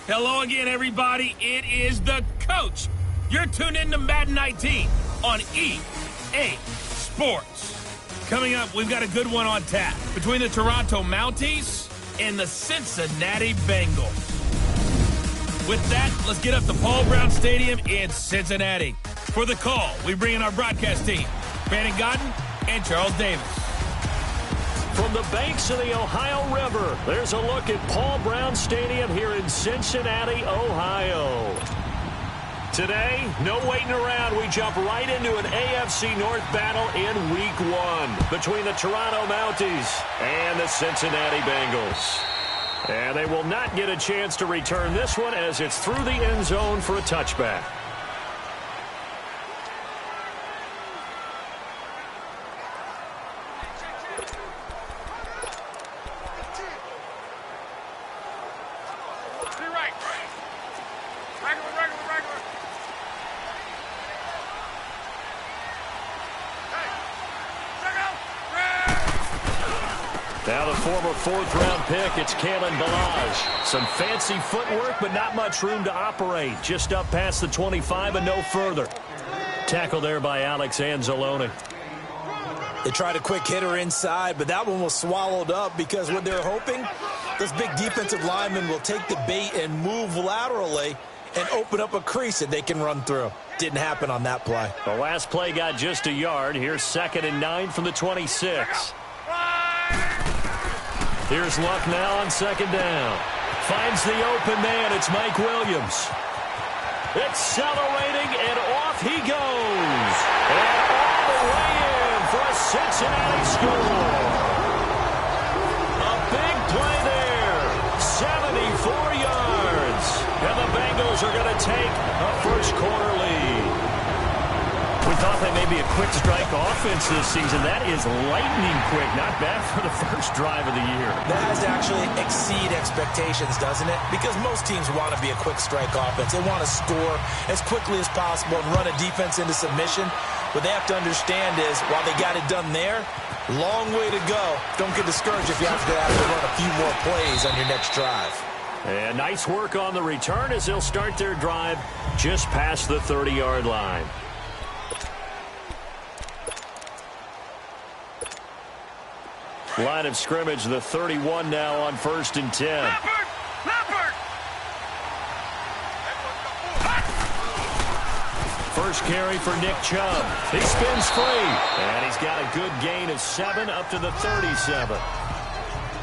Hello again, everybody. It is the coach. You're tuned in to Madden 19 on EA Sports. Coming up, we've got a good one on tap between the Toronto Mounties and the Cincinnati Bengals. With that, let's get up to Paul Brown Stadium in Cincinnati. For the call, we bring in our broadcast team, Brandon Godden and Charles Davis. From the banks of the Ohio River, there's a look at Paul Brown Stadium here in Cincinnati, Ohio. Today, no waiting around. We jump right into an AFC North battle in Week 1 between the Toronto Mounties and the Cincinnati Bengals. And they will not get a chance to return this one as it's through the end zone for a touchback. Now the former fourth-round pick, it's Kalen Balaj. Some fancy footwork, but not much room to operate. Just up past the 25 and no further. Tackle there by Alex Anzalone. They tried a quick hitter inside, but that one was swallowed up because what they're hoping, those big defensive linemen will take the bait and move laterally and open up a crease that they can run through. Didn't happen on that play. The last play got just a yard. Here's 2nd and 9 from the 26. Here's Luck now on 2nd down. Finds the open man. It's Mike Williams. Accelerating, and off he goes. And all the way in for a Cincinnati score. A big play there. 74 yards. And the Bengals are going to take a first-quarter lead. We thought that may be a quick strike offense this season. That is lightning quick. Not bad for the first drive of the year. That has to actually exceed expectations, doesn't it? Because most teams want to be a quick strike offense. They want to score as quickly as possible and run a defense into submission. What they have to understand is, while they got it done there, long way to go. Don't get discouraged if you have to run a few more plays on your next drive. And nice work on the return as they'll start their drive just past the 30-yard line. Line of scrimmage, the 31 now on 1st and 10. Leopard! First carry for Nick Chubb. He spins free. And he's got a good gain of 7 up to the 37.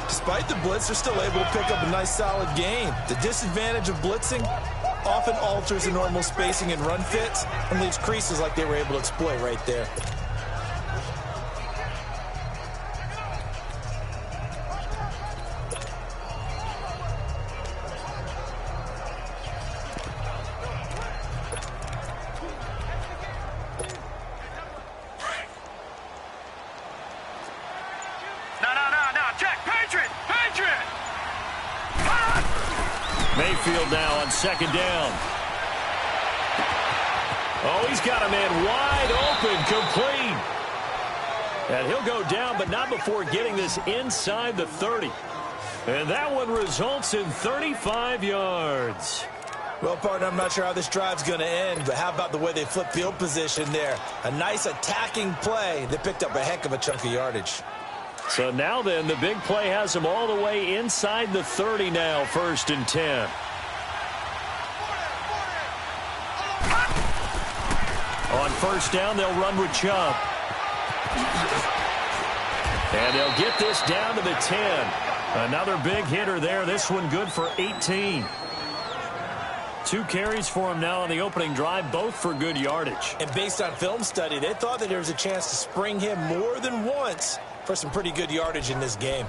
Despite the blitz, they're still able to pick up a nice solid gain. The disadvantage of blitzing often alters the normal spacing and run fits and leaves creases like they were able to exploit right there. Mayfield now on 2nd down. Oh, he's got a man wide open, complete. And he'll go down, but not before getting this inside the 30. And that one results in 35 yards. Well, partner, I'm not sure how this drive's going to end, but how about the way they flip field position there? A nice attacking play. They picked up a heck of a chunk of yardage. So now then, the big play has them all the way inside the 30 now, 1st and 10. On 1st down, they'll run with Chubb. And they'll get this down to the 10. Another big hitter there. This one good for 18. 2 carries for him now on the opening drive, both for good yardage. And based on film study, they thought that there was a chance to spring him more than once for some pretty good yardage in this game.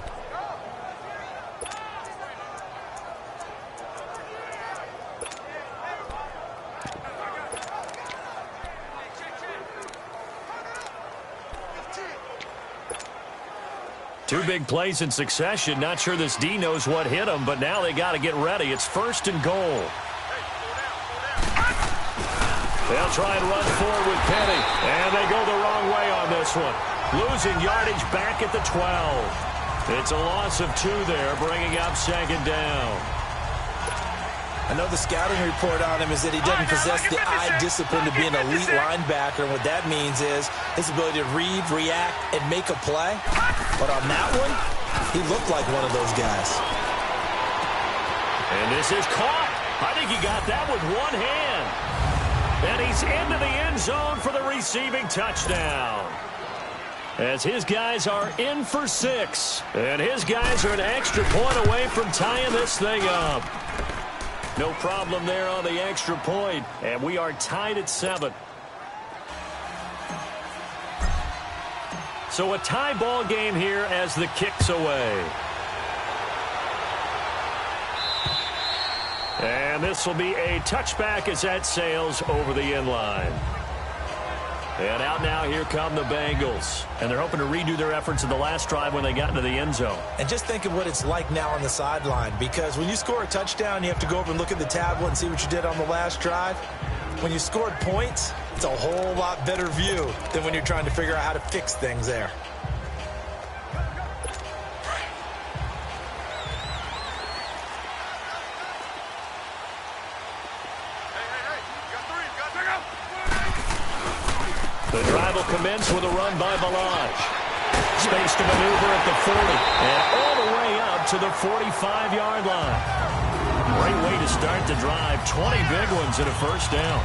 Two big plays in succession. Not sure this D knows what hit him, but now they got to get ready. It's 1st and goal. They'll try and run forward with Penny, and they go the wrong way on this one. Losing yardage back at the 12. It's a loss of 2 there, bringing up 2nd down. I know the scouting report on him is that he doesn't possess the eye discipline to be an elite linebacker, and what that means is his ability to read, react, and make a play. But on that one, he looked like one of those guys. And this is caught. I think he got that with one hand. And he's into the end zone for the receiving touchdown. As his guys are in for 6. And his guys are an extra point away from tying this thing up. No problem there on the extra point. And we are tied at 7. So a tie ball game here as the kick's away. And this will be a touchback as that sails over the end line. And out now, here come the Bengals. And they're hoping to redo their efforts in the last drive when they got into the end zone. And just think of what it's like now on the sideline, because when you score a touchdown, you have to go over and look at the tablet and see what you did on the last drive. When you scored points, it's a whole lot better view than when you're trying to figure out how to fix things there. The drive will commence with a run by Balaj. Space to maneuver at the 40. And all the way up to the 45-yard line. Great way to start the drive. 20 big ones and a first down.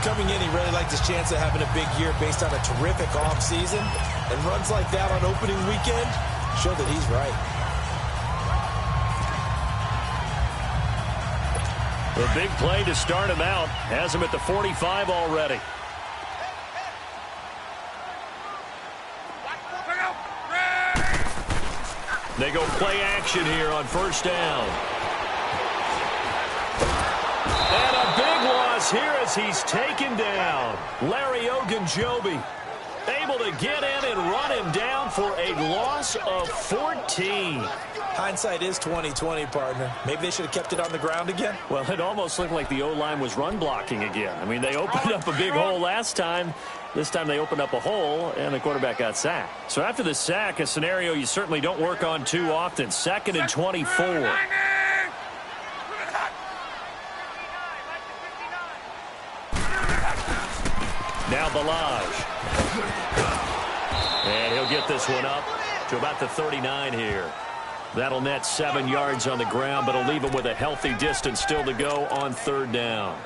Coming in, he really liked his chance of having a big year based on a terrific offseason. And runs like that on opening weekend show that he's right. The big play to start him out has him at the 45 already. They go play action here on first down. And a big loss here as he's taken down. Larry Ogunjobi able to get in and run him down for a loss of 14. Hindsight is 20/20, partner. Maybe they should have kept it on the ground again. Well, it almost looked like the O-line was run blocking again. I mean, they opened up a big hole last time. This time they opened up a hole, and the quarterback got sacked. So after the sack, a scenario you certainly don't work on too often. 2nd and 24. Now Balaj. And he'll get this one up to about the 39 here. That'll net 7 yards on the ground, but it'll leave him with a healthy distance still to go on 3rd down.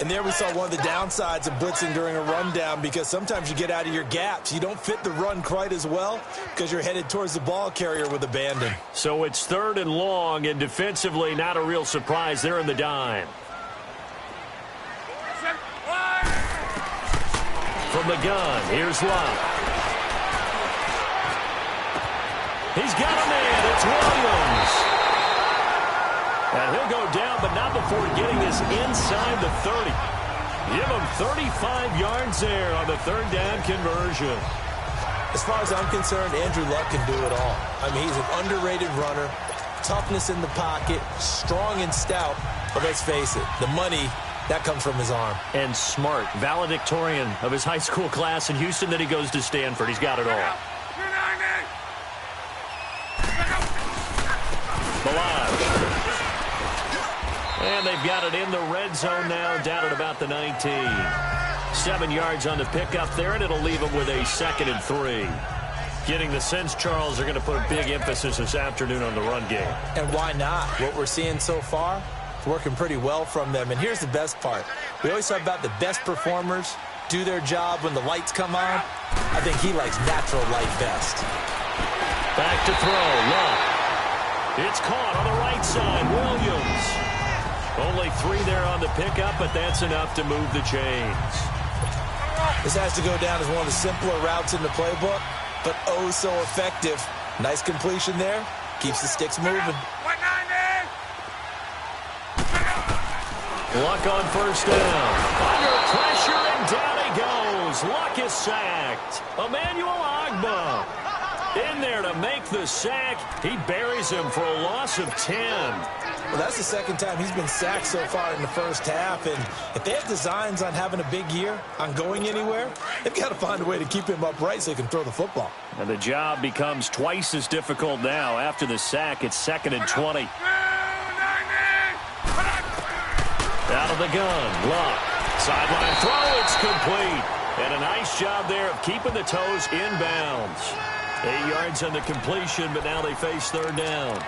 And there we saw one of the downsides of blitzing during a rundown, because sometimes you get out of your gaps. You don't fit the run quite as well because you're headed towards the ball carrier with abandon. So it's 3rd and long, and defensively not a real surprise. They're in the dime. From the gun, here's Love. He's got a man. It's Williams. And he'll go down, but not before getting this inside the 30. Give him 35 yards there on the 3rd down conversion. As far as I'm concerned, Andrew Luck can do it all. I mean, he's an underrated runner, toughness in the pocket, strong and stout. But let's face it, the money, that comes from his arm. And smart, valedictorian of his high school class in Houston. Then he goes to Stanford. He's got it all. Balaj. And they've got it in the red zone now, down at about the 19. 7 yards on the pickup there, and it'll leave them with a 2nd and 3. Getting the sense, Charles, they're going to put a big emphasis this afternoon on the run game. And why not? What we're seeing so far, it's working pretty well from them. And here's the best part. We always talk about the best performers do their job when the lights come on. I think he likes natural light best. Back to throw. Love. It's caught on the right side. Williams. Only 3 there on the pickup, but that's enough to move the chains. This has to go down as one of the simpler routes in the playbook, but oh so effective. Nice completion there. Keeps the sticks moving. Luck on first down. Under pressure, and down he goes. Luck is sacked. Emmanuel Agba in there to make the sack. He buries him for a loss of 10. Well, that's the 2nd time he's been sacked so far in the first half. And if they have designs on having a big year, on going anywhere, they've got to find a way to keep him upright so he can throw the football. And the job becomes twice as difficult now. After the sack, it's 2nd and 20. of the gun. Luck. Sideline throw. It's complete. And a nice job there of keeping the toes inbounds. 8 yards on the completion, but now they face third down.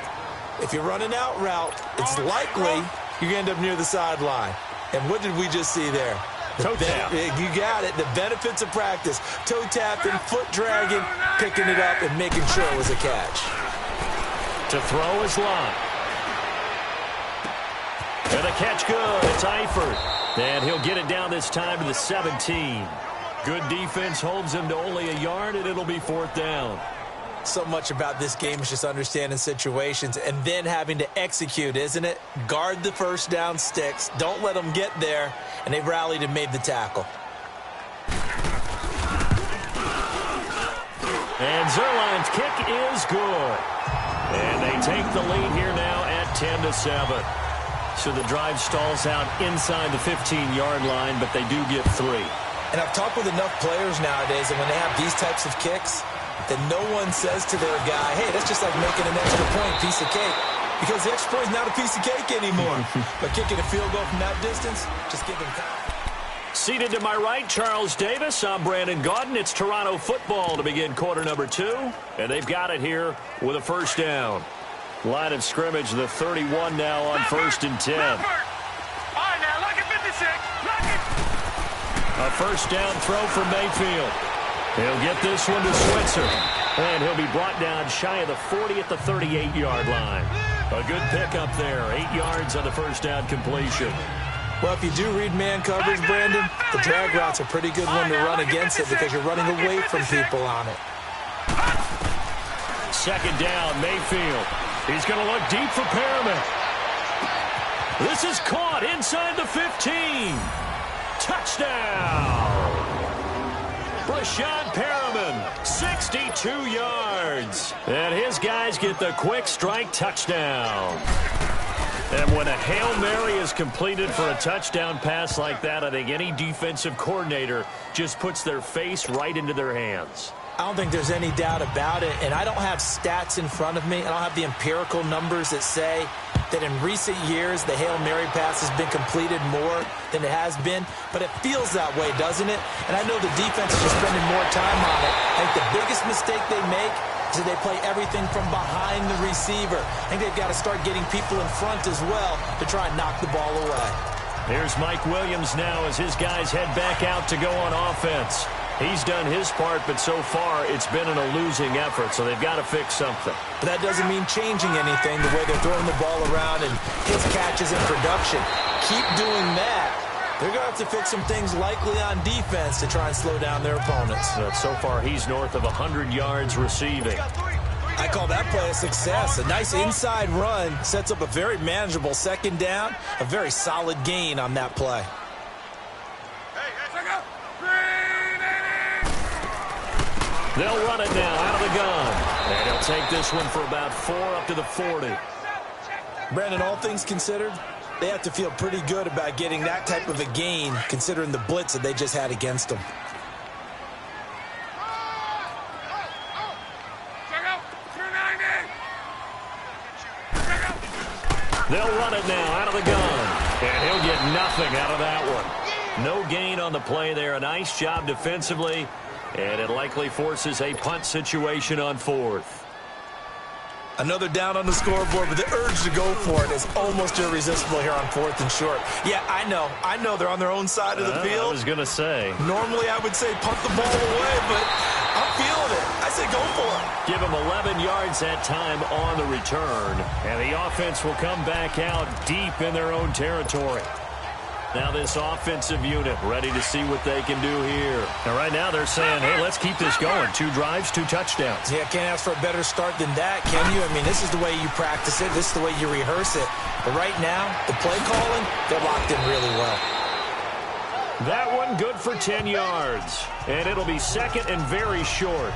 If you're running out route, it's likely you're going to end up near the sideline. And what did we just see there? Toe tap. You got it. The benefits of practice. Toe tapping, foot dragging, picking it up, and making sure it was a catch. To throw is Lott. And the catch good. It's Eifert. And he'll get it down this time to the 17. Good defense holds him to only a yard, and it'll be fourth down. So much about this game is just understanding situations and then having to execute, isn't it? Guard the first down sticks. Don't let them get there. And they've rallied and made the tackle. And Zerline's kick is good. And they take the lead here now at 10-7. So the drive stalls out inside the 15-yard line, but they do get 3. And I've talked with enough players nowadays, and when they have these types of kicks, that no one says to their guy, hey, that's just like making an extra point, piece of cake. Because the extra point is not a piece of cake anymore. But kicking a field goal from that distance, just give them confidence. Seated to my right, Charles Davis. I'm Brandon Gaudin. It's Toronto football to begin quarter number 2. And they've got it here with a first down. Line of scrimmage, the 31 now on first and 10. All right, now, look at 56. Look at... A first down throw for Mayfield. He'll get this one to Switzer. And he'll be brought down shy of the 40 at the 38-yard line. A good pickup there. 8 yards on the first down completion. Well, if you do read man coverage, Brandon, the drag route's a pretty good one to run against it because you're running away from people on it. Second down, Mayfield. He's going to look deep for Perriman. This is caught inside the 15. Touchdown! Brashad Perriman, 62 yards. And his guys get the quick strike touchdown. And when a Hail Mary is completed for a touchdown pass like that, I think any defensive coordinator just puts their face right into their hands. I don't think there's any doubt about it, and I don't have stats in front of me. I don't have the empirical numbers that say that in recent years the Hail Mary pass has been completed more than it has been, but it feels that way, doesn't it? And I know the defense is just spending more time on it. I think the biggest mistake they make is that they play everything from behind the receiver. I think they've got to start getting people in front as well to try and knock the ball away. Here's Mike Williams now as his guys head back out to go on offense. He's done his part, but so far it's been in a losing effort, so they've got to fix something. But that doesn't mean changing anything, the way they're throwing the ball around and his catches and production. Keep doing that. They're going to have to fix some things likely on defense to try and slow down their opponents. So far he's north of 100 yards receiving. I call that play a success. A nice inside run sets up a very manageable second down, a very solid gain on that play. They'll run it now out of the gun. And he'll take this one for about 4 up to the 40. Brandon, all things considered, they have to feel pretty good about getting that type of a gain considering the blitz that they just had against them. They'll run it now out of the gun. And he'll get nothing out of that one. No gain on the play there. A nice job defensively. And it likely forces a punt situation on fourth. Another down on the scoreboard, but the urge to go for it is almost irresistible here on fourth and short. Yeah, I know they're on their own side of the field. I was going to say. Normally I would say punt the ball away, but I'm feeling it. I say go for it. Give them 11 yards that time on the return. And the offense will come back out deep in their own territory. Now this offensive unit ready to see what they can do here. And right now they're saying, hey, let's keep this going. 2 drives, 2 touchdowns. Yeah, can't ask for a better start than that, can you? I mean, this is the way you practice it. This is the way you rehearse it. But right now, the play calling, they're locked in really well. That one good for 10 yards. And it'll be second and very short.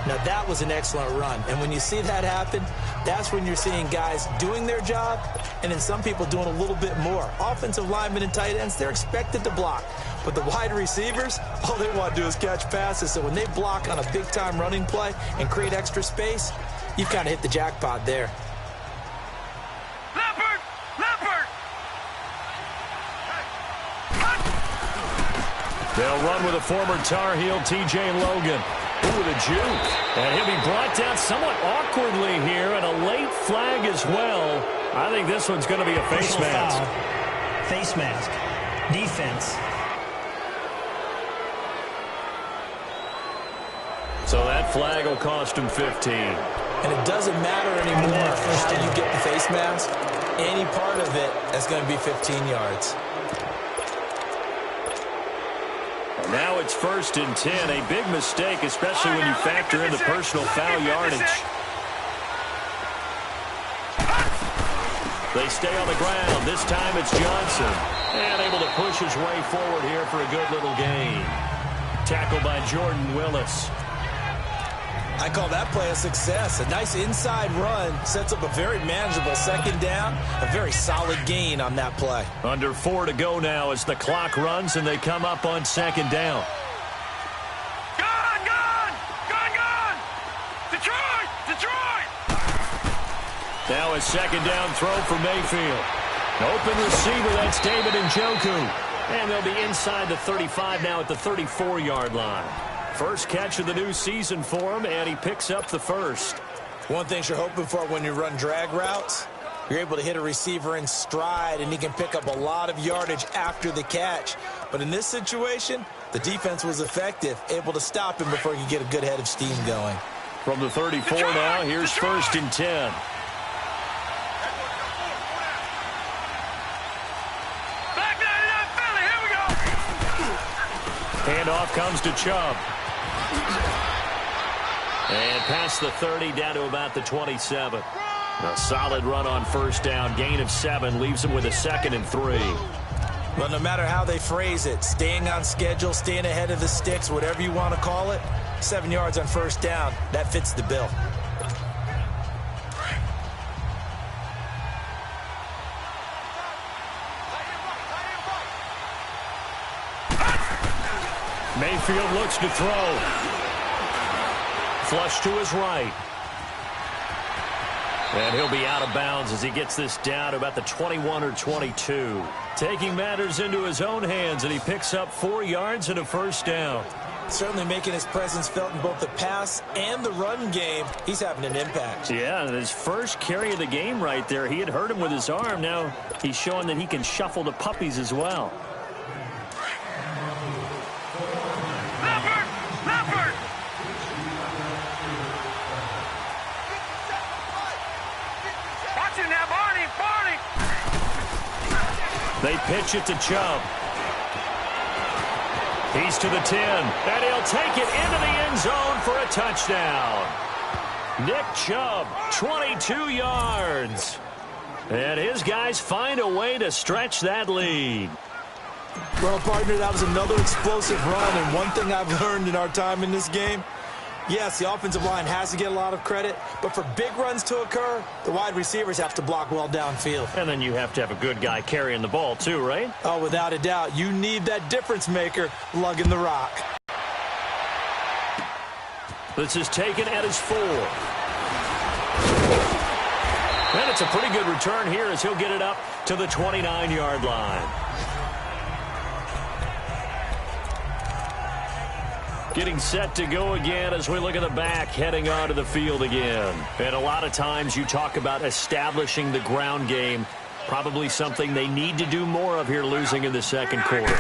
Now, that was an excellent run. And when you see that happen, that's when you're seeing guys doing their job and then some people doing a little bit more. Offensive linemen and tight ends, they're expected to block. But the wide receivers, all they want to do is catch passes. So when they block on a big-time running play and create extra space, you've kind of hit the jackpot there. Leopard! They'll run with a former Tar Heel, T.J. Logan. Ooh, with a juke. And he'll be brought down somewhat awkwardly here, and a late flag as well. I think this one's going to be a face mask. Foul. Face mask. Defense. So that flag will cost him 15. And it doesn't matter anymore how you get the face mask. Any part of it is going to be 15 yards. Now it's 1st and 10. A big mistake, especially when you factor in the personal foul yardage. They stay on the ground. This time it's Johnson. And able to push his way forward here for a good little gain. Tackled by Jordan Willis. I call that play a success. A nice inside run sets up a very manageable 2nd down. A very solid gain on that play. Under 4 to go now as the clock runs and they come up on 2nd down. Gone! Detroit! Now a 2nd down throw for Mayfield. Open receiver, that's David Njoku. And they'll be inside the 35 now at the 34-yard line. First catch of the new season for him, and he picks up the first. One thing you're hoping for when you run drag routes, you're able to hit a receiver in stride, and he can pick up a lot of yardage after the catch. But in this situation, the defense was effective, able to stop him before he could get a good head of steam going. From the 34 now, here's 1st and 10. Handoff comes to Chubb. And past the 30, down to about the 27. A solid run on 1st down. Gain of 7 leaves him with a 2nd and 3. Well, no matter how they phrase it, staying on schedule, staying ahead of the sticks, whatever you want to call it, 7 yards on 1st down, that fits the bill. Mayfield looks to throw. Flush to his right. And he'll be out of bounds as he gets this down to about the 21 or 22. Taking matters into his own hands, and he picks up 4 yards and a 1st down. Certainly making his presence felt in both the pass and the run game. He's having an impact. Yeah, and his first carry of the game right there. He had hurt him with his arm. Now he's showing that he can shuffle the puppies as well. They pitch it to Chubb. He's to the 10, and he'll take it into the end zone for a touchdown. Nick Chubb, 22 yards. And his guys find a way to stretch that lead. Well, partner, that was another explosive run, and one thing I've learned in our time in this game, yes, the offensive line has to get a lot of credit, but for big runs to occur, the wide receivers have to block well downfield. And then you have to have a good guy carrying the ball too, right? Oh, without a doubt. You need that difference maker lugging the rock. This is taken at his 4. And it's a pretty good return here as he'll get it up to the 29-yard line. Getting set to go again as we look at the back, heading onto the field again. And a lot of times you talk about establishing the ground game. Probably something they need to do more of here, losing in the 2nd quarter.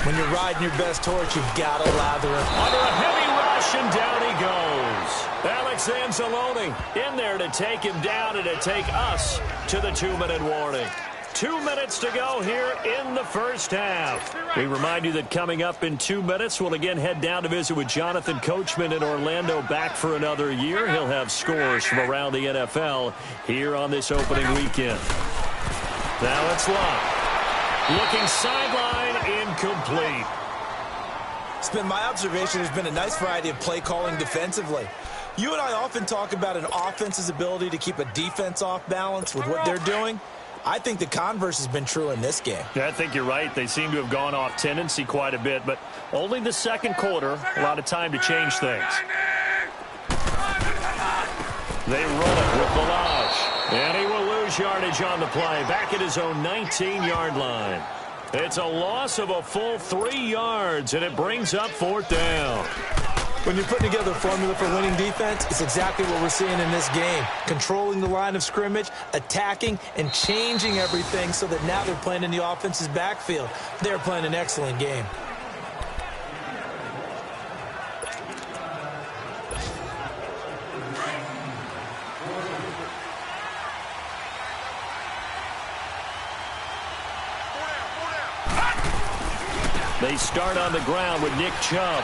When you're riding your best horse, you've got to lather him. Under a heavy rush, and down he goes. Alex Anzalone in there to take him down and to take us to the 2-minute warning. 2 minutes to go here in the 1st half. We remind you that coming up in 2 minutes, we'll again head down to visit with Jonathan Coachman in Orlando, back for another year. He'll have scores from around the NFL here on this opening weekend. Now it's Locke. Looking sideline, incomplete. It's been my observation there's been a nice variety of play calling defensively. You and I often talk about an offense's ability to keep a defense off balance with what they're doing. I think the converse has been true in this game. Yeah, I think you're right. They seem to have gone off tendency quite a bit, but only the 2nd quarter, a lot of time to change things. They run it with Balazs, and he will lose yardage on the play, back at his own 19-yard line. It's a loss of a full 3 yards, and it brings up 4th down. When you're putting together a formula for winning defense, it's exactly what we're seeing in this game. Controlling the line of scrimmage, attacking, and changing everything so that now they're playing in the offense's backfield. They're playing an excellent game. They start on the ground with Nick Chubb.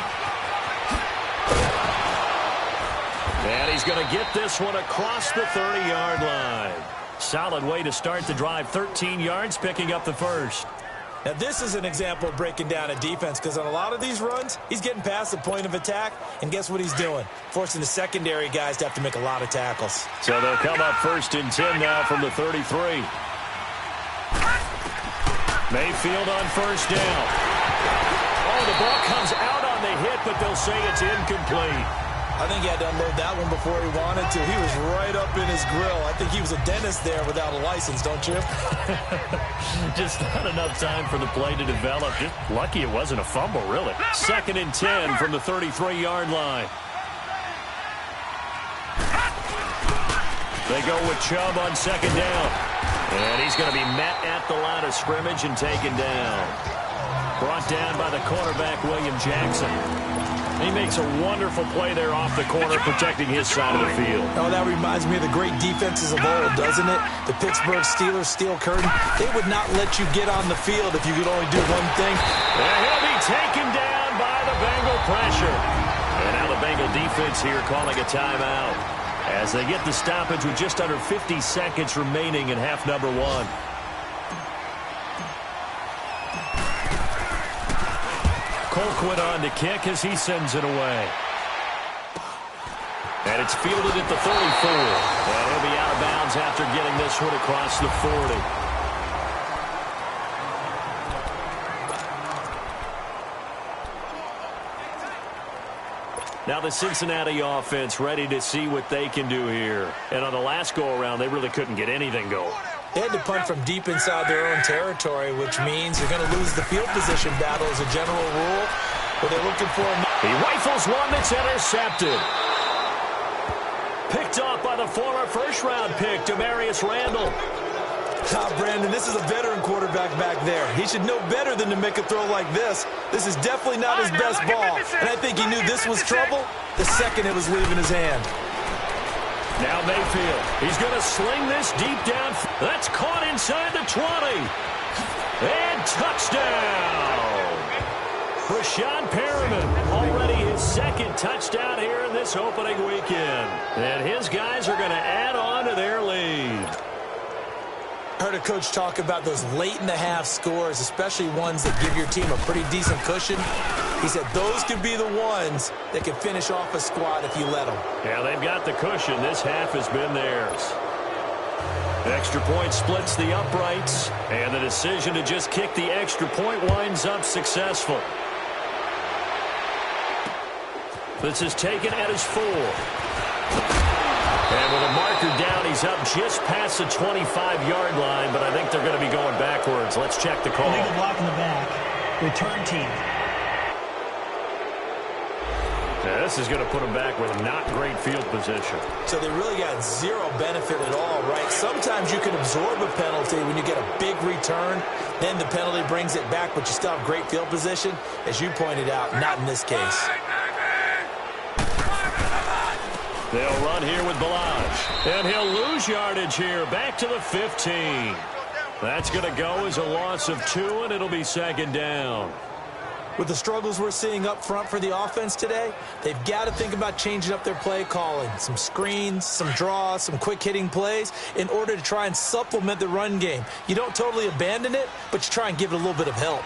And he's going to get this one across the 30-yard line. Solid way to start the drive. 13 yards, picking up the first. Now, this is an example of breaking down a defense because on a lot of these runs, he's getting past the point of attack, and guess what he's doing? Forcing the secondary guys to have to make a lot of tackles. So they'll come up 1st and 10 now from the 33. Mayfield on 1st down. Oh, the ball comes out on the hit, but they'll say it's incomplete. I think he had to unload that one before he wanted to. He was right up in his grill. I think he was a dentist there without a license, don't you? Just not enough time for the play to develop. Just lucky it wasn't a fumble, really. 2nd and 10 from the 33-yard line. They go with Chubb on 2nd down. And he's going to be met at the line of scrimmage and taken down. Brought down by the cornerback, William Jackson. He makes a wonderful play there off the corner, protecting his side of the field. Oh, that reminds me of the great defenses of old, doesn't it? The Pittsburgh Steelers, steel curtain. They would not let you get on the field if you could only do one thing. And he'll be taken down by the Bengal pressure. And now the Bengal defense here calling a timeout as they get the stoppage with just under 50 seconds remaining in half number 1. Colquitt on to kick as he sends it away. And it's fielded at the 34. And he'll be out of bounds after getting this one across the 40. Now the Cincinnati offense ready to see what they can do here. And on the last go-around, they really couldn't get anything going. They had to punt from deep inside their own territory, which means you're going to lose the field position battle as a general rule. But they're looking for him. He rifles one that's intercepted. Picked off by the former first-round pick, Demarius Randall. Brandon, this is a veteran quarterback back there. He should know better than to make a throw like this. This is definitely not his best ball. And I think he knew this was trouble the second it was leaving his hand. Now Mayfield. He's going to sling this deep down. That's caught inside the 20. And touchdown. Rashawn Perriman, already his 2nd touchdown here in this opening weekend. And his guys are going to add on to their lead. Heard a coach talk about those late-in-the-half scores, especially ones that give your team a pretty decent cushion. He said those could be the ones that can finish off a squad if you let them. Yeah, they've got the cushion. This half has been theirs. Extra point splits the uprights, and the decision to just kick the extra point winds up successful. This is taken at his 4. And with a marker down, he's up just past the 25-yard line, but I think they're going to be going backwards. Let's check the call. Illegal block in the back. Return team. Yeah, this is going to put them back with not great field position. So they really got zero benefit at all, right? Sometimes you can absorb a penalty when you get a big return. Then the penalty brings it back, but you still have great field position. As you pointed out, not in this case. They'll run here with Balaj. And he'll lose yardage here. Back to the 15. That's going to go as a loss of 2, and it'll be 2nd down. With the struggles we're seeing up front for the offense today, they've got to think about changing up their play calling. Some screens, some draws, some quick-hitting plays in order to try and supplement the run game. You don't totally abandon it, but you try and give it a little bit of help.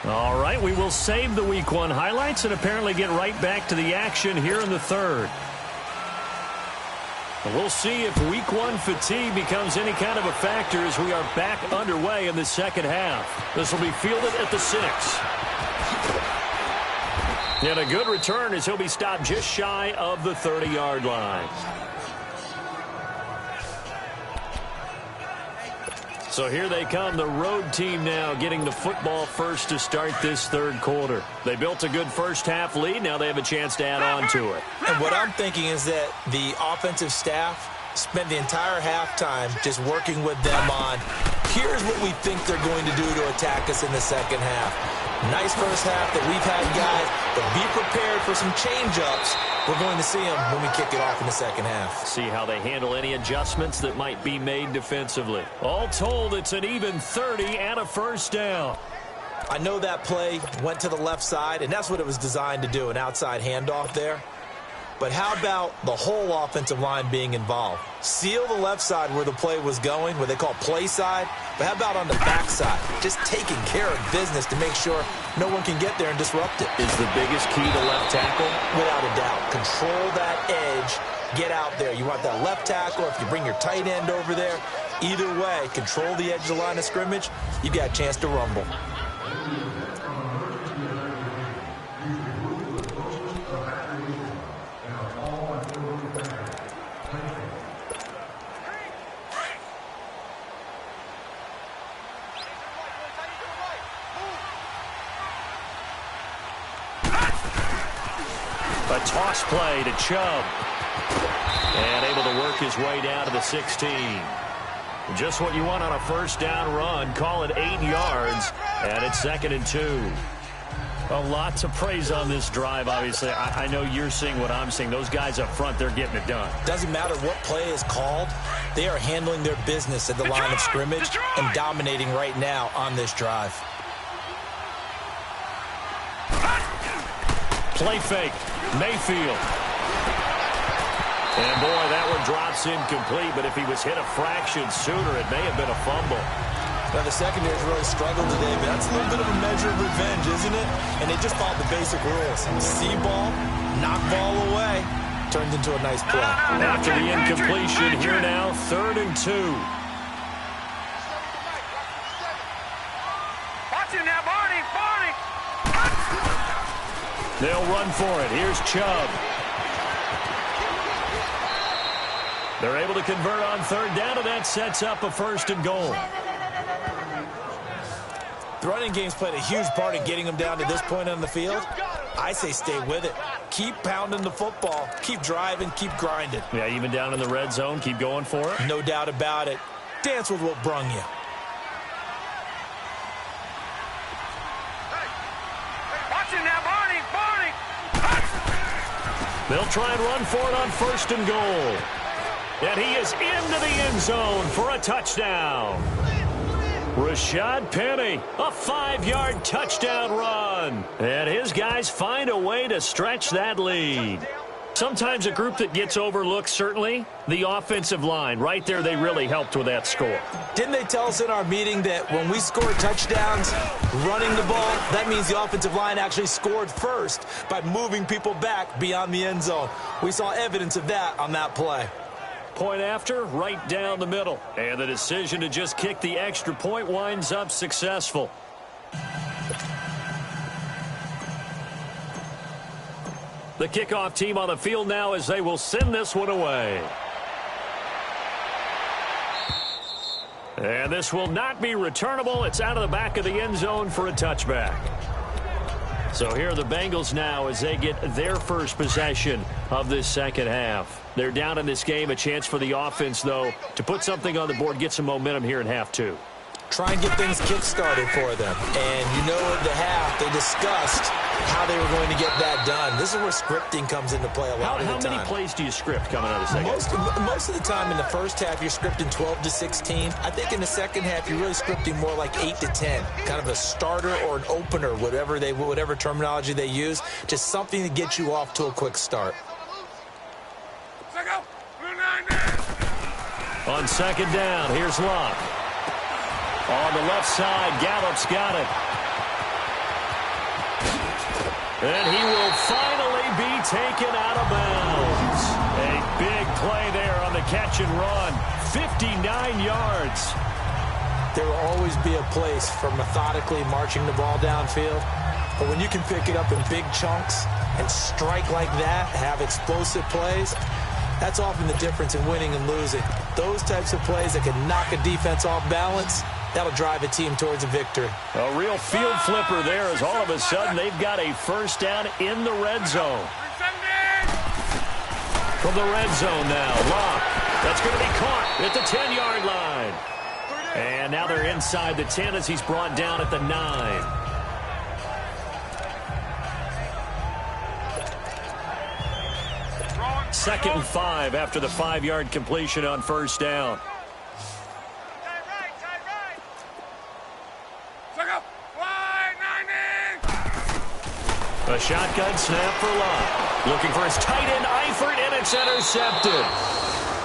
All right, we will save the Week 1 highlights and apparently get right back to the action here in the 3rd. We'll see if Week 1 fatigue becomes any kind of a factor as we are back underway in the 2nd half. This will be fielded at the 6. And a good return as he'll be stopped just shy of the 30-yard line. So here they come, the road team now getting the football first to start this third quarter. They built a good first-half lead. Now they have a chance to add on to it. And what I'm thinking is that the offensive staff spent the entire halftime just working with them on, here's what we think they're going to do to attack us in the second half. Nice first half that we've had, guys, but be prepared for some change-ups. We're going to see them when we kick it off in the second half. See how they handle any adjustments that might be made defensively. All told, it's an even 30 and a first down. I know that play went to the left side, and that's what it was designed to do, an outside handoff there. But how about the whole offensive line being involved? Seal the left side where the play was going, what they call play side. But how about on the back side? Just taking care of business to make sure no one can get there and disrupt it. Is the biggest key to left tackle? Without a doubt. Control that edge. Get out there. You want that left tackle. If you bring your tight end over there, either way, control the edge of the line of scrimmage, you got a chance to rumble. A toss play to Chubb. And able to work his way down to the 16. Just what you want on a first down run. Call it 8 yards. And it's 2nd and 2. A lot to praise on this drive, obviously. I know you're seeing what I'm seeing. Those guys up front, they're getting it done. Doesn't matter what play is called. They are handling their business at the line of scrimmage and dominating right now on this drive. Play fake. Mayfield. And boy, that one drops incomplete, but if he was hit a fraction sooner, it may have been a fumble. Now, the secondary's really struggled today, but that's a little bit of a measure of revenge, isn't it? And they just followed the basic rules. See ball, knock ball away. Turns into a nice play. After the incompletion, here now, 3rd and 2. Watch him now, Barney, Barney. They'll run for it. Here's Chubb. They're able to convert on 3rd down, and that sets up a 1st and goal. The running game's played a huge part in getting them down to this point on the field. I say stay with it. Keep pounding the football. Keep driving. Keep grinding. Yeah, even down in the red zone, keep going for it. No doubt about it. Dance with what brung you. Watch him now, Barney, Barney. They'll try and run for it on 1st and goal. And he is into the end zone for a touchdown. Rashad Penny, a 5-yard touchdown run. And his guys find a way to stretch that lead. Sometimes a group that gets overlooked, certainly, the offensive line. Right there, they really helped with that score. Didn't they tell us in our meeting that when we score touchdowns running the ball, that means the offensive line actually scored first by moving people back beyond the end zone? We saw evidence of that on that play. Point after, right down the middle. And the decision to just kick the extra point winds up successful. The kickoff team on the field now as they will send this one away. And this will not be returnable. It's out of the back of the end zone for a touchback. So here are the Bengals now as they get their first possession of this second half. They're down in this game. A chance for the offense, though, to put something on the board, get some momentum here in half 2. Try and get things kick-started for them. And you know at the half, they discussed how they were going to get that done. This is where scripting comes into play a lot of the time. How many plays do you script coming out of the second half? Most of the time in the first half, you're scripting 12 to 16. I think in the second half, you're really scripting more like 8 to 10. Kind of a starter or an opener, whatever terminology they use. Just something to get you off to a quick start. On 2nd down, here's Locke. On the left side, Gallup's got it. And he will finally be taken out of bounds. A big play there on the catch and run. 59 yards. There will always be a place for methodically marching the ball downfield. But when you can pick it up in big chunks and strike like that, have explosive plays, That's often the difference in winning and losing. Those types of plays that can knock a defense off balance, that'll drive a team towards a victory. A real field flipper there as all of a sudden they've got a first down in the red zone. From the red zone now, Locke. That's going to be caught at the 10-yard line. And now they're inside the 10 as he's brought down at the 9. Second and 5 after the 5-yard completion on first down. A shotgun snap for Locke. Looking for his tight end, Eifert, and it's intercepted.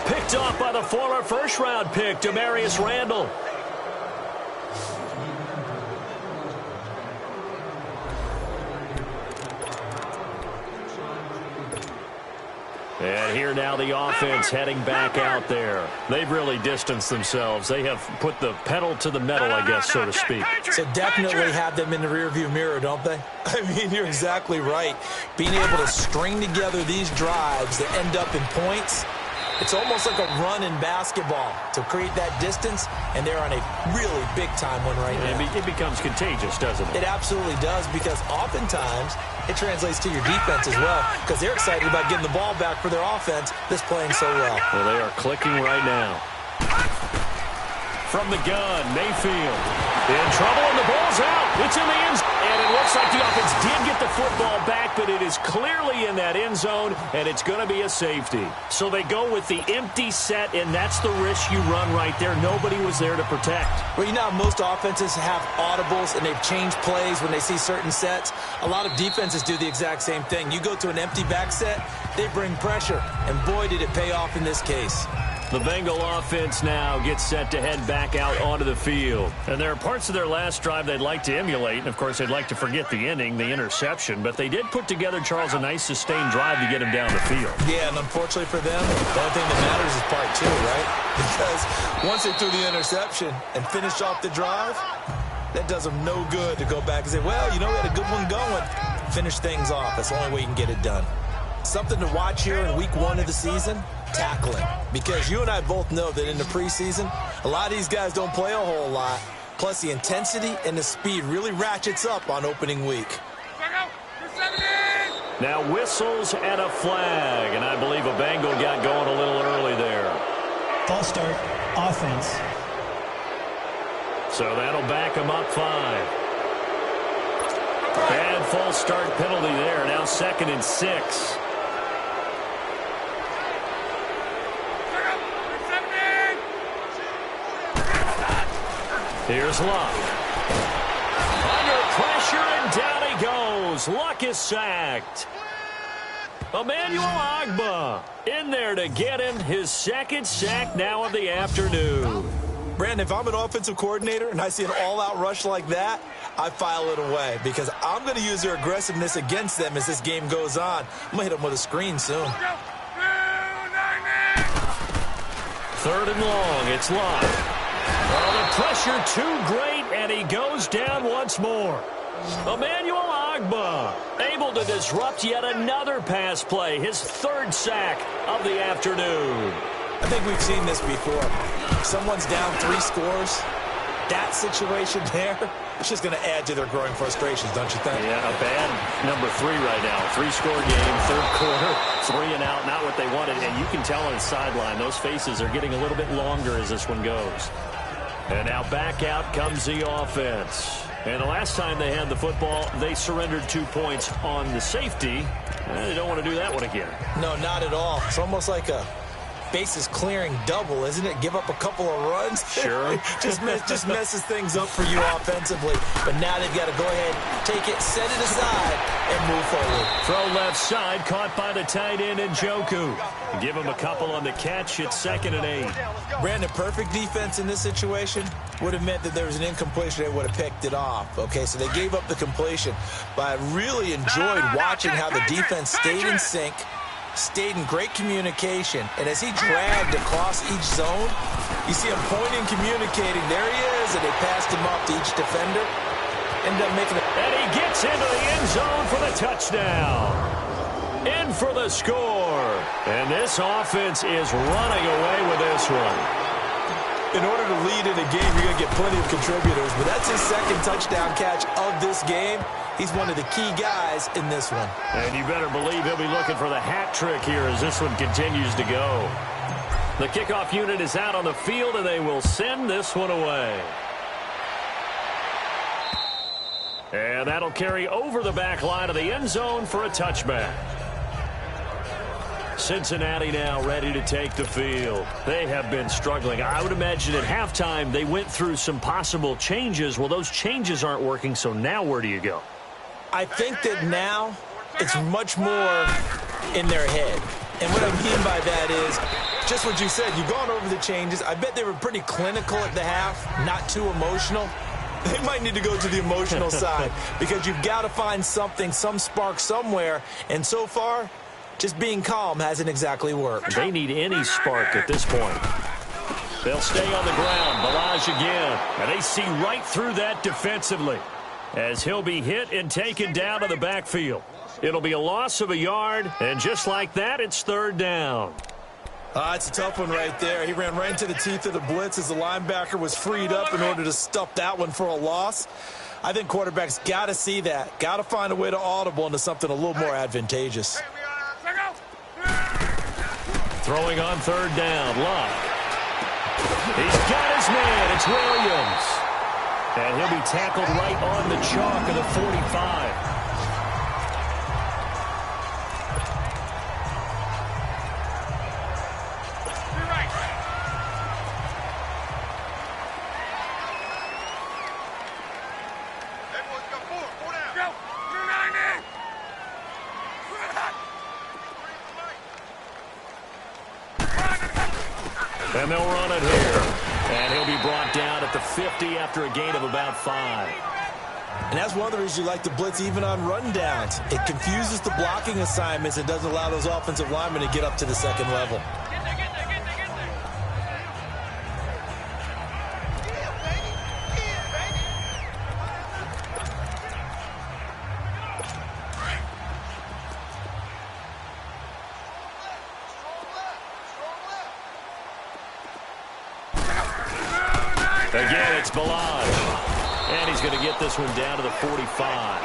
Picked off by the former first-round pick, Demarius Randall. And here now the offense heading back out there. They've really distanced themselves. They have put the pedal to the metal, I guess, so to speak. So definitely have them in the rearview mirror, don't they? I mean, you're exactly right. Being able to string together these drives that end up in points, it's almost like a run in basketball to create that distance, and they're on a really big-time one right now. It becomes contagious, doesn't it? It absolutely does, because oftentimes it translates to your defense as well, because they're excited about getting the ball back for their offense that's playing so well. Well, they are clicking right now. From the gun, Mayfield. In trouble, and the ball's out. It's in the end zone. And it looks like the offense did get the football back, but it is clearly in that end zone, and it's going to be a safety. So they go with the empty set, and that's the risk you run right there. Nobody was there to protect. Well, you know how most offenses have audibles, and they've changed plays when they see certain sets. A lot of defenses do the exact same thing. You go to an empty back set, they bring pressure, and boy, did it pay off in this case. The Bengal offense now gets set to head back out onto the field. And there are parts of their last drive they'd like to emulate. And, of course, they'd like to forget the inning, the interception. But they did put together, Charles, a nice sustained drive to get him down the field. Yeah, and unfortunately for them, the only thing that matters is part 2, right? Because once they threw the interception and finished off the drive, that does them no good to go back and say, well, you know, we had a good one going. Finish things off. That's the only way you can get it done. Something to watch here in week 1 of the season, tackling. Because you and I both know that in the preseason, a lot of these guys don't play a whole lot. Plus, the intensity and the speed really ratchets up on opening week. Now whistles and a flag, and I believe a Bengal got going a little early there. False start, offense. So that'll back them up 5. Bad false start penalty there. Now 2nd and 6. Here's Luck. Under pressure, and down he goes. Luck is sacked. Emmanuel Ogbah in there to get him his 2nd sack now of the afternoon. Brandon, if I'm an offensive coordinator and I see an all-out rush like that, I file it away because I'm going to use their aggressiveness against them as this game goes on. I'm going to hit them with a screen soon. 3rd and long. It's Luck. Oh, the pressure too great, and he goes down once more. Emmanuel Ogbah able to disrupt yet another pass play, his 3rd sack of the afternoon. I think we've seen this before. Someone's down 3 scores. That situation there, it's just going to add to their growing frustrations, don't you think? Yeah, a bad number 3 right now. 3-score game, 3rd quarter, 3 and out, not what they wanted. And you can tell on the sideline, those faces are getting a little bit longer as this one goes. And now back out comes the offense. And the last time they had the football, they surrendered 2 points on the safety. They don't want to do that one again. No, not at all. It's almost like a bases clearing double, isn't it? Give up a couple of runs. Sure. just messes things up for you offensively. But now they've got to go ahead, take it, set it aside, and move forward. Throw left side, caught by the tight end Njoku. Give him a couple on the catch. It's 2nd and 8. Brandon, perfect defense in this situation would have meant that there was an incompletion. They would have picked it off. Okay, so they gave up the completion. But I really enjoyed watching how the defense stayed in sync, stayed in great communication, and as he dragged across each zone, you see him pointing, communicating. There he is, and they passed him off to each defender. Ended up making it. And he gets into the end zone for the touchdown. in for the score. And this offense is running away with this one. In order to lead in a game, you're going to get plenty of contributors, but that's his second touchdown catch of this game. He's one of the key guys in this one. And you better believe he'll be looking for the hat trick here as this one continues to go. The kickoff unit is out on the field, and they will send this one away. And that'll carry over the back line of the end zone for a touchback. Cincinnati now ready to take the field. They have been struggling. I would imagine at halftime they went through some possible changes. Well, those changes aren't working, so now where do you go? I think that now it's much more in their head. And what I mean by that is just what you said. You've gone over the changes. I bet they were pretty clinical at the half, not too emotional. They might need to go to the emotional side because you've got to find something, some spark somewhere. And so far, just being calm hasn't exactly worked. They need any spark at this point. They'll stay on the ground. Balaj again. And they see right through that defensively as he'll be hit and taken down to the backfield. It'll be a loss of a yard, and just like that, it's third down. It's a tough one right there. He ran right into the teeth of the blitz as the linebacker was freed up in order to stuff that one for a loss. I think quarterbacks got to see that. Got to find a way to audible into something a little more advantageous. Throwing on third down, Locke. He's got his man. It's Williams. And he'll be tackled right on the chalk of the 45. And they'll run it here. And he'll be brought down at the 50 after a gain of about 5. And that's one of the reasons you like to blitz even on rundowns. It confuses the blocking assignments and doesn't allow those offensive linemen to get up to the second level. Again, it's Balaj. And he's going to get this one down to the 45.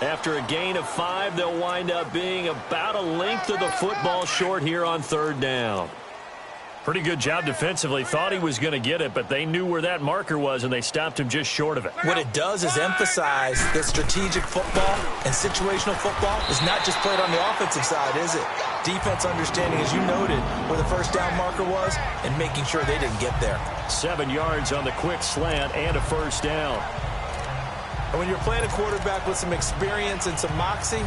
After a gain of 5, they'll wind up being about a length of the football short here on third down. Pretty good job defensively. Thought he was going to get it, but they knew where that marker was, and they stopped him just short of it. What it does is emphasize that strategic football and situational football is not just played on the offensive side, is it? Defense understanding, as you noted, where the first down marker was and making sure they didn't get there. 7 yards on the quick slant and a first down. And when you're playing a quarterback with some experience and some moxie,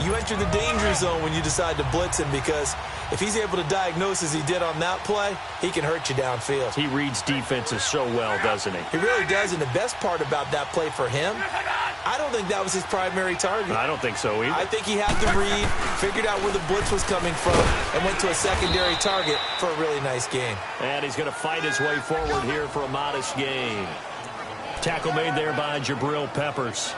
you enter the danger zone when you decide to blitz him, because if he's able to diagnose as he did on that play, he can hurt you downfield. He reads defenses so well, doesn't he? He really does, and the best part about that play for him, I don't think that was his primary target. I don't think so either. I think he had the read, figured out where the blitz was coming from, and went to a secondary target for a really nice gain. And he's going to fight his way forward here for a modest gain. Tackle made there by Jabril Peppers.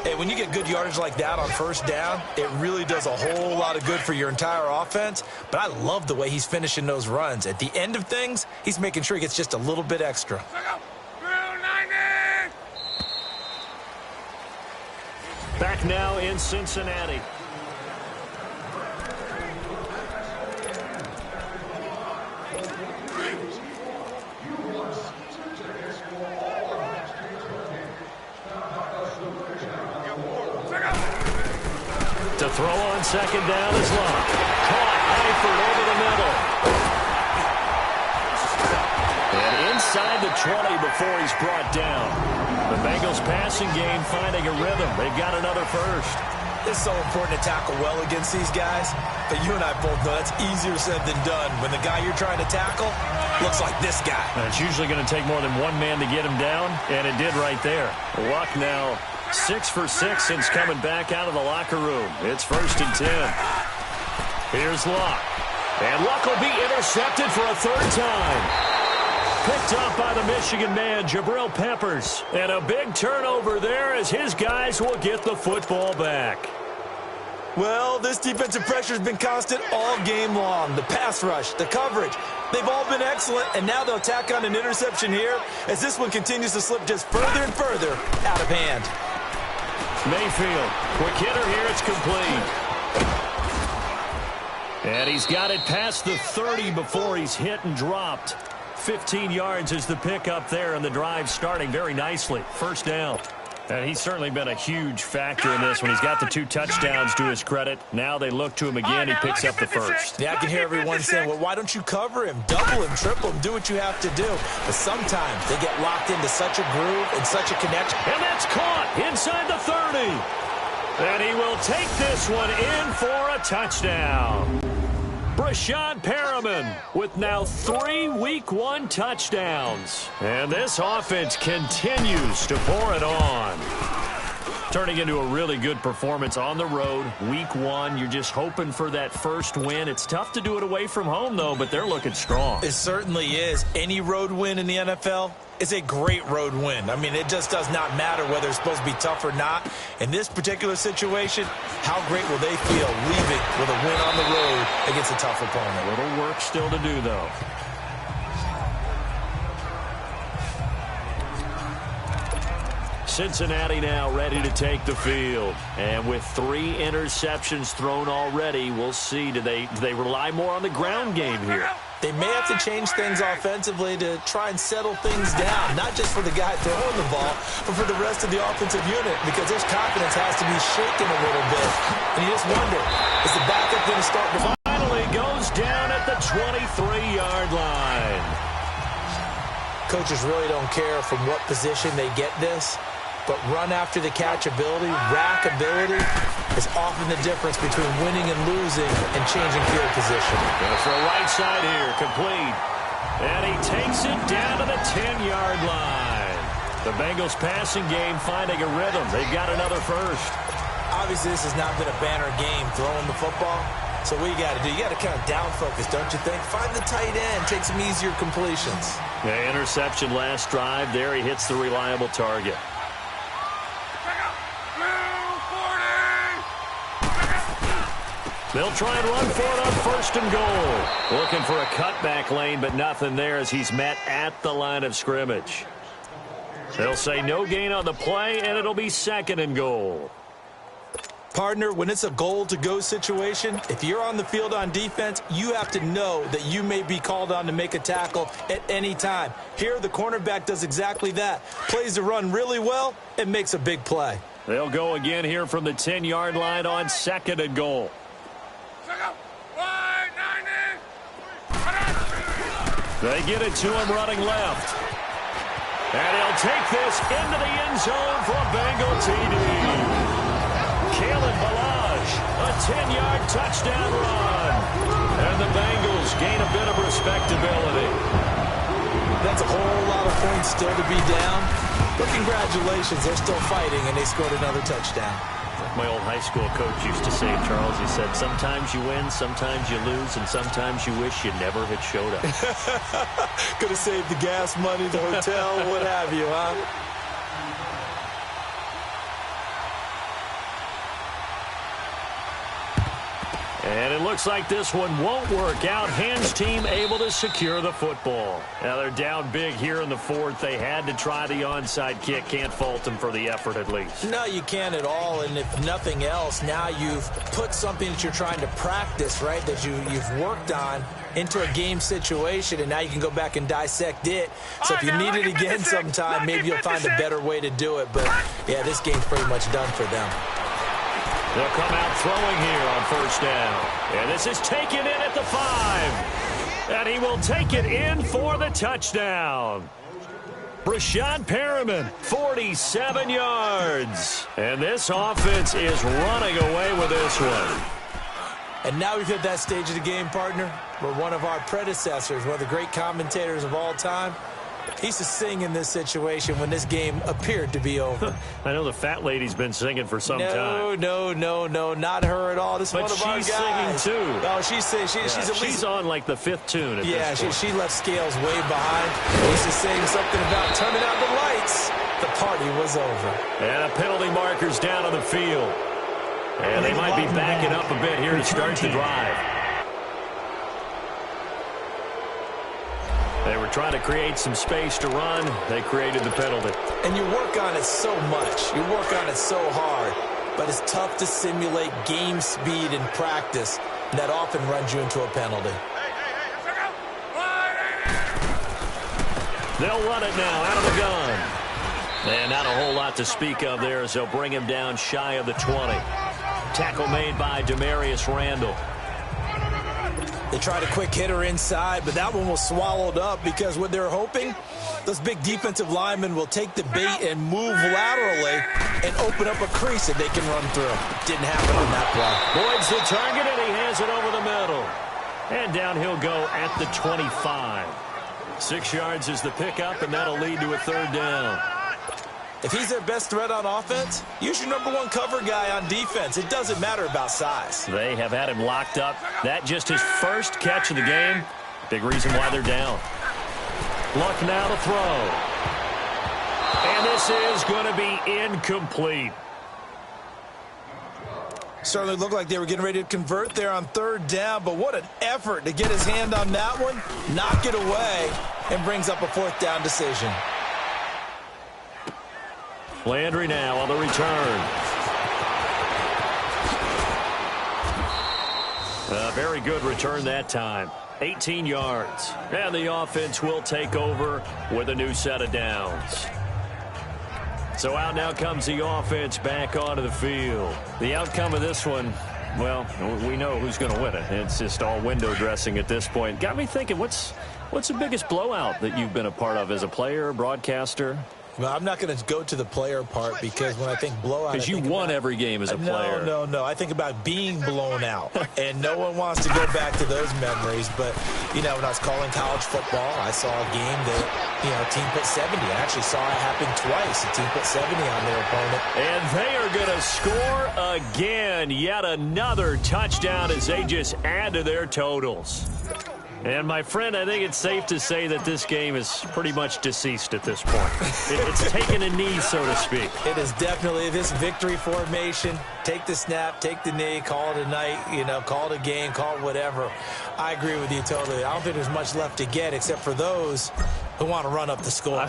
Hey, when you get good yardage like that on first down, it really does a whole lot of good for your entire offense. But I love the way he's finishing those runs. At the end of things, he's making sure he gets just a little bit extra. Back now in Cincinnati. To throw on second down is Locke. Caught Eifert over the middle. And inside the 20 before he's brought down. The Bengals passing game finding a rhythm. They've got another first. It's so important to tackle well against these guys, but you and I both know that's easier said than done when the guy you're trying to tackle looks like this guy. And it's usually going to take more than one man to get him down, and it did right there. Luck now 6 for 6 since coming back out of the locker room. It's 1st and 10. Here's Luck. And Luck will be intercepted for a third time. Picked up by the Michigan man, Jabril Peppers. And a big turnover there as his guys will get the football back. Well, this defensive pressure has been constant all game long. The pass rush, the coverage, they've all been excellent, and now they'll tack on an interception here as this one continues to slip just further and further out of hand. Mayfield, quick hitter here, it's complete. And he's got it past the 30 before he's hit and dropped. 15 yards is the pickup there, and the drive starting very nicely. First down. And he's certainly been a huge factor in this when he's got the 2 touchdowns to his credit. Now they look to him again. He picks up the first. Yeah, I can hear everyone saying, well, why don't you cover him, double him, triple him, do what you have to do. But sometimes they get locked into such a groove and such a connection. And that's caught inside the 30. And he will take this one in for a touchdown. Brashad Perriman with now 3 Week 1 touchdowns. And this offense continues to pour it on. Turning into a really good performance on the road. Week 1, you're just hoping for that first win. It's tough to do it away from home, though, but they're looking strong. It certainly is. Any road win in the NFL is a great road win. I mean, it just does not matter whether it's supposed to be tough or not. In this particular situation, how great will they feel leaving with a win on the road against a tough opponent? A little work still to do, though. Cincinnati now ready to take the field. And with 3 interceptions thrown already, we'll see. Do they rely more on the ground game here? They may have to change things offensively to try and settle things down, not just for the guy throwing the ball, but for the rest of the offensive unit, because his confidence has to be shaken a little bit. And you just wonder, is the backup going to start to... Finally goes down at the 23-yard line. Coaches really don't care from what position they get this, but run after the catch ability, rack ability, is often the difference between winning and losing and changing field position. Going for a right side here, complete. And he takes it down to the 10-yard line. The Bengals passing game finding a rhythm. They've got another first. Obviously, this has not been a banner game throwing the football. So what you got to do, you got to kind of down focus, don't you think? Find the tight end, take some easier completions. The interception last drive. There he hits the reliable target. They'll try and run for it on first and goal. Looking for a cutback lane, but nothing there as he's met at the line of scrimmage. They'll say no gain on the play, and it'll be second and goal. Partner, when it's a goal-to-go situation, if you're on the field on defense, you have to know that you may be called on to make a tackle at any time. Here, the cornerback does exactly that. Plays the run really well and makes a big play. They'll go again here from the 10-yard line on second and goal. They get it to him running left. And he'll take this into the end zone for a Bengal TD. Kalen Ballage, a 10-yard touchdown run. And the Bengals gain a bit of respectability. That's a whole lot of points still to be down. But congratulations, they're still fighting, and they scored another touchdown. My old high school coach used to say, Charles, he said, sometimes you win, sometimes you lose, and sometimes you wish you never had showed up. Could have saved the gas money, the hotel, what have you, huh? And it looks like this one won't work out. Hands team able to secure the football. Now they're down big here in the fourth. They had to try the onside kick. Can't fault them for the effort at least. No, you can't at all. And if nothing else, now you've put something that you're trying to practice, right, that you've worked on into a game situation, and now you can go back and dissect it. So if you need it again sometime, maybe you'll find a better way to do it. But, yeah, this game's pretty much done for them. They'll come out throwing here on first down. And this is taken in at the 5. And he will take it in for the touchdown. Brashad Perriman, 47 yards. And this offense is running away with this one. And now we've hit that stage of the game, partner, where one of our predecessors, one of the great commentators of all time, he used to sing in this situation when this game appeared to be over. I know the fat lady's been singing for some time. No, not her at all. This is one of our guys. But she's singing, too. No, she's at least... She's on, like, the 5th tune at this point. She left Scales way behind. He used to sing something about turning out the lights. The party was over. And a penalty marker's down on the field. And they might be backing up a bit here to start the drive. They were trying to create some space to run. They created the penalty. And you work on it so much. You work on it so hard. But it's tough to simulate game speed in practice. That often runs you into a penalty. They'll run it now out of the gun. And not a whole lot to speak of there as they'll bring him down shy of the 20. Tackle made by Demarius Randall. They tried a quick hitter inside, but that one was swallowed up because what they're hoping, those big defensive linemen will take the bait and move laterally and open up a crease that they can run through. Didn't happen on that play. Boyd's the target, and he has it over the middle. And down he'll go at the 25. 6 yards is the pickup, and that'll lead to a third down. If he's their best threat on offense, use your #1 cover guy on defense. It doesn't matter about size. They have had him locked up. That just his first catch of the game. Big reason why they're down. Luck now to throw. And this is going to be incomplete. Certainly looked like they were getting ready to convert there on third down, but what an effort to get his hand on that one, knock it away, and brings up a fourth down decision. Landry now on the return. A very good return that time. 18 yards. And the offense will take over with a new set of downs. So out now comes the offense back onto the field. The outcome of this one, well, we know who's going to win it. It's just all window dressing at this point. Got me thinking, what's the biggest blowout that you've been a part of as a player, broadcaster? Well, I'm not going to go to the player part because when I think blowout, because you won every game as a player. No. I think about being blown out, and no one wants to go back to those memories. But, you know, when I was calling college football, I saw a game that, you know, a team put 70. I actually saw it happen twice. A team put 70 on their opponent. And they are going to score again. Yet another touchdown as they just add to their totals. And, my friend, I think it's safe to say that this game is pretty much deceased at this point. It's taken a knee, so to speak. It is definitely this victory formation. Take the snap, take the knee, call it a night, you know, call it a game, call it whatever. I agree with you totally. I don't think there's much left to get except for those who want to run up the score.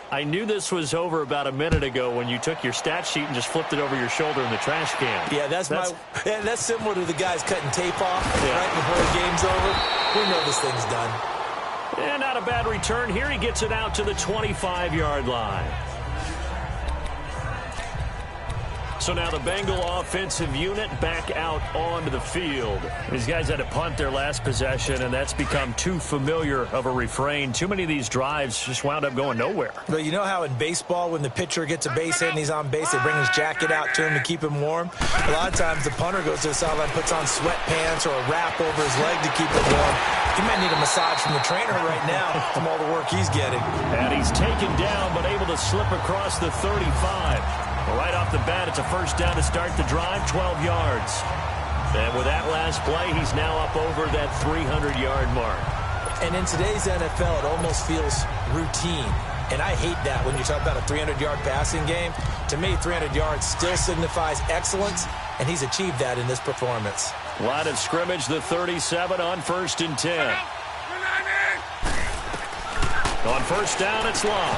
I knew this was over about a minute ago when you took your stat sheet and just flipped it over your shoulder in the trash can. Yeah, that's similar to the guys cutting tape off right before the game's over. We know this thing's done. And not a bad return here. He gets it out to the 25-yard line. So now the Bengal offensive unit back out onto the field. These guys had to punt their last possession, and that's become too familiar of a refrain. Too many of these drives just wound up going nowhere. But you know how in baseball, when the pitcher gets a base hit and he's on base, they bring his jacket out to him to keep him warm? A lot of times the punter goes to the sideline, puts on sweatpants or a wrap over his leg to keep it warm. He might need a massage from the trainer right now from all the work he's getting. And he's taken down but able to slip across the 35. Right off the bat, it's a first down to start the drive, 12 yards. And with that last play, he's now up over that 300-yard mark. And in today's NFL, it almost feels routine. And I hate that when you talk about a 300-yard passing game. To me, 300 yards still signifies excellence, and he's achieved that in this performance. Line of scrimmage, the 37 on 1st and 10. On first down, it's Long.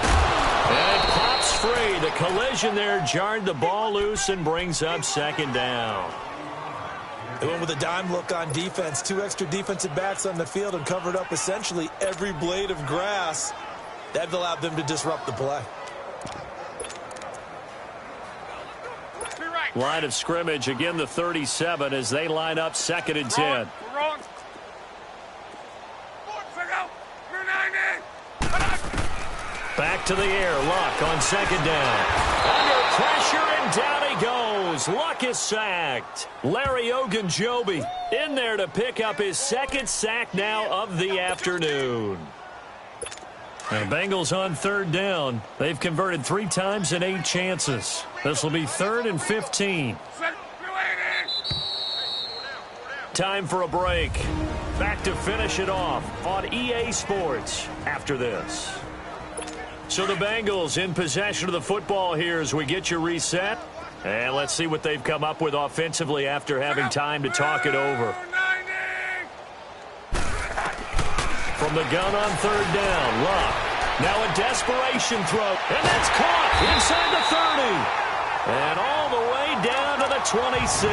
And it pops free. The collision there jarred the ball loose and brings up 2nd down. They went with a dime look on defense. 2 extra defensive backs on the field and covered up essentially every blade of grass. That allowed them to disrupt the play. Line of scrimmage, again the 37 as they line up 2nd and 10. Back to the air, Luck on 2nd down. Under pressure, and down he goes. Luck is sacked. Larry Ogunjobi in there to pick up his 2nd sack now of the afternoon. And Bengals on 3rd down. They've converted 3 times in 8 chances. This will be 3rd and 15. Time for a break. Back to finish it off on EA Sports after this. So the Bengals in possession of the football here as we get you reset. And let's see what they've come up with offensively after having time to talk it over. From the gun on third down, Luck. Now a desperation throw, and that's caught inside the 30. And all the way down to the 26.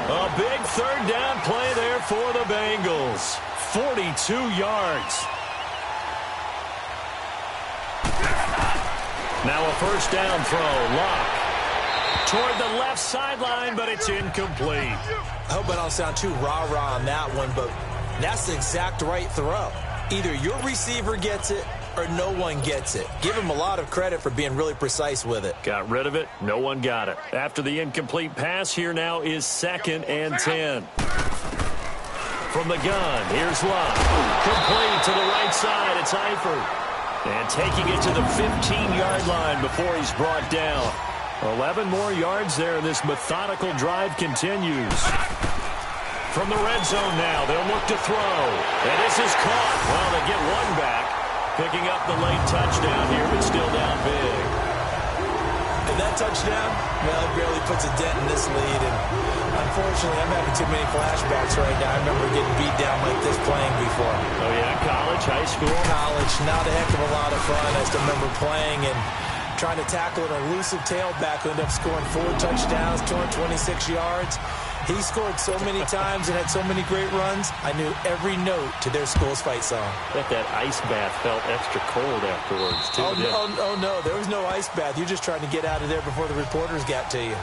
A big third down play there for the Bengals. 42 yards. Now a first down throw, Luck. Toward the left sideline, but it's incomplete. I hope I don't sound too rah-rah on that one, but that's the exact right throw. Either your receiver gets it or no one gets it. Give him a lot of credit for being really precise with it. Got rid of it. No one got it. After the incomplete pass, here now is 2nd and 10. From the gun, here's Luck. Complete to the right side. It's Eifert. And taking it to the 15-yard line before he's brought down. 11 more yards there, and this methodical drive continues. From the red zone now, they'll look to throw. And this is caught. Well, they get one back. Picking up the late touchdown here, but still down big. And that touchdown, well, it barely puts a dent in this lead. And unfortunately, I'm having too many flashbacks right now. I remember getting beat down like this playing before. Oh, yeah? College, high school? College, not a heck of a lot of fun. I still remember playing and trying to tackle an elusive tailback who ended up scoring 4 touchdowns, 226 yards. He scored so many times and had so many great runs, I knew every note to their school's fight song. Bet that ice bath felt extra cold afterwards, too. Oh, no, there was no ice bath. You're just trying to get out of there before the reporters got to you.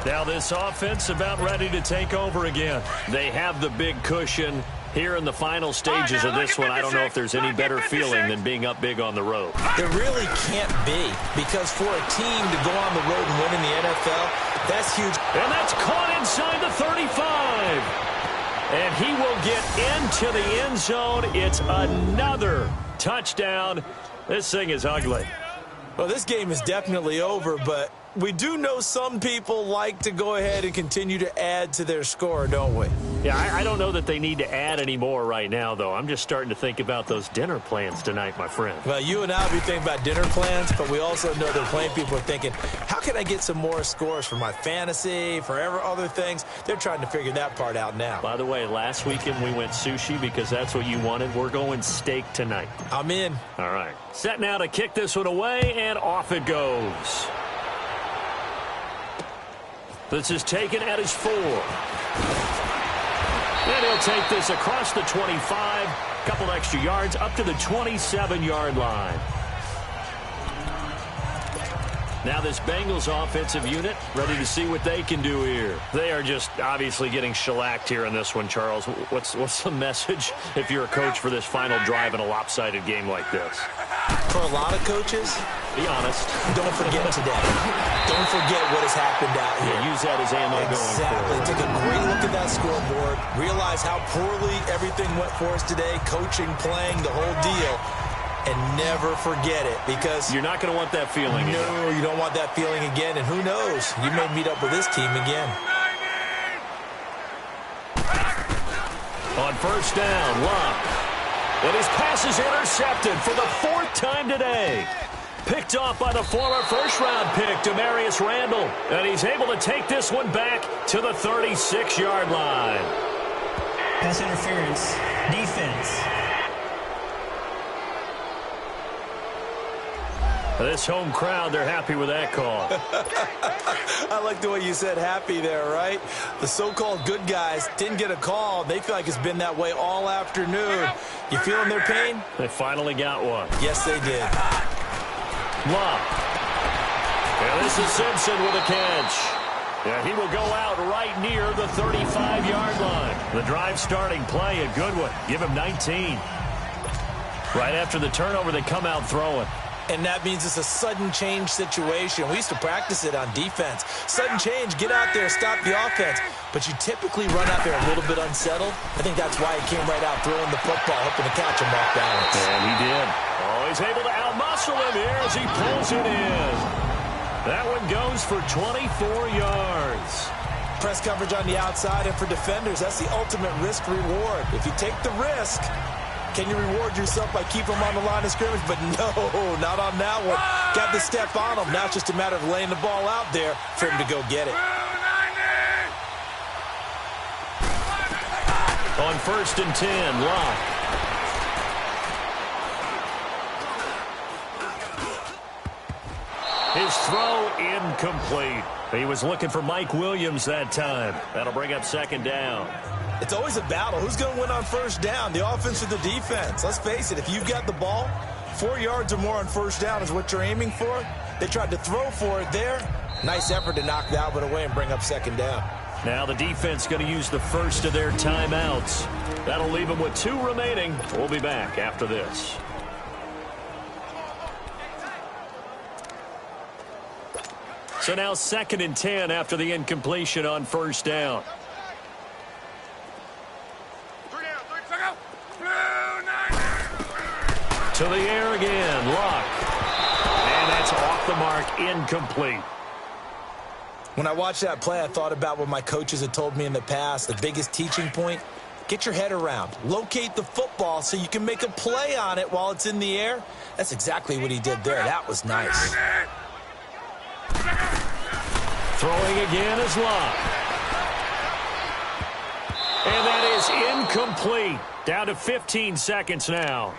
Now this offense about ready to take over again. They have the big cushion. Here in the final stages of this one, I don't know if there's any better feeling than being up big on the road. There really can't be, because for a team to go on the road and win in the NFL, that's huge. And that's caught inside the 35. And he will get into the end zone. It's another touchdown. This thing is ugly. Well, this game is definitely over, but we do know some people like to go ahead and continue to add to their score, don't we? Yeah, I don't know that they need to add any more right now, though. I'm just starting to think about those dinner plans tonight, my friend. Well, you and I will be thinking about dinner plans, but we also know that plenty of people are thinking, how can I get some more scores for my fantasy, for other things? They're trying to figure that part out now. By the way, last weekend we went sushi because that's what you wanted. We're going steak tonight. I'm in. All right. Set now to kick this one away, and off it goes. This is taken at his 4. And he'll take this across the 25. Couple extra yards up to the 27-yard line. Now this Bengals offensive unit ready to see what they can do here. They are just obviously getting shellacked here in this one, Charles. What's the message if you're a coach for this final drive in a lopsided game like this? For a lot of coaches, be honest. Don't forget today. Don't forget what has happened out here. Yeah, use that as ammo going forward. Take a great look at that scoreboard. Realize how poorly everything went for us today. Coaching, playing, the whole deal. And never forget it, because you're not going to want that feeling again. No, you don't want that feeling again. And who knows? You may meet up with this team again. On first down, Luck. And his pass is intercepted for the 4th time today. Picked off by the former first-round pick, Demarius Randall. And he's able to take this one back to the 36-yard line. Pass interference. Defense. This home crowd, they're happy with that call. I like the way you said happy there, right? The so-called good guys didn't get a call. They feel like it's been that way all afternoon. You feeling their pain? They finally got one. Yes, they did. Luck. And this is Simpson with a catch. And he will go out right near the 35-yard line. The drive starting play, a good one. Give him 19. Right after the turnover, they come out throwing. And that means it's a sudden change situation. We used to practice it on defense. Sudden change, get out there, stop the offense. But you typically run out there a little bit unsettled. I think that's why he came right out throwing the football, hoping to catch him off balance. And he did. Oh, he's able to outmuscle him here as he pulls it in. That one goes for 24 yards. Press coverage on the outside, and for defenders, that's the ultimate risk-reward. If you take the risk, Can you reward yourself by keeping him on the line of scrimmage? But no, not on that one. Got the step on him. Now it's just a matter of laying the ball out there for him to go get it. On 1st and 10, Locke. His throw incomplete. He was looking for Mike Williams that time. That'll bring up 2nd down. It's always a battle. Who's going to win on 1st down, the offense or the defense? Let's face it, if you've got the ball, 4 yards or more on 1st down is what you're aiming for. They tried to throw for it there. Nice effort to knock that one away and bring up 2nd down. Now the defense going to use the first of their timeouts. That'll leave them with 2 remaining. We'll be back after this. So now 2nd and 10 after the incompletion on 1st down. To the air again, Locke. And that's off the mark, incomplete. When I watched that play, I thought about what my coaches had told me in the past. The biggest teaching point, get your head around. Locate the football so you can make a play on it while it's in the air. That's exactly what he did there. That was nice. Throwing again is Locke. And that is incomplete. Down to 15 seconds now.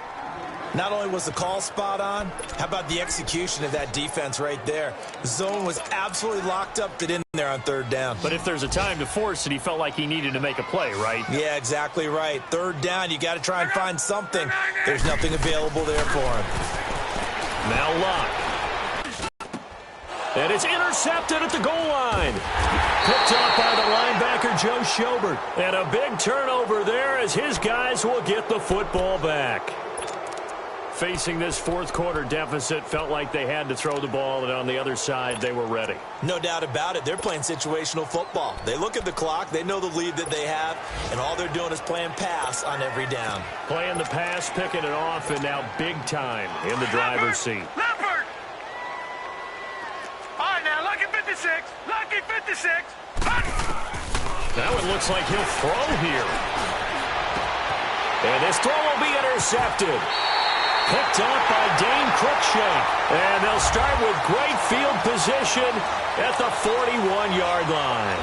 Not only was the call spot on, how about the execution of that defense right there? The zone was absolutely locked up in there on 3rd down. But if there's a time to force it, he felt like he needed to make a play, right? Yeah, exactly right. 3rd down, you got to try and find something. There's nothing available there for him. Now Locke. And it's intercepted at the goal line. Picked up by the linebacker, Joe Schobert. And a big turnover there as his guys will get the football back. Facing this 4th quarter deficit, felt like they had to throw the ball, and on the other side, they were ready. No doubt about it. They're playing situational football. They look at the clock, they know the lead that they have, and all they're doing is playing pass on every down. Playing the pass, picking it off, and now big time in the driver's seat. Leopard! All right, now, lucky 56. Lucky 56. Now it looks like he'll throw here. And this throw will be intercepted. Picked up by Dane Cruikshank. And they'll start with great field position at the 41-yard line.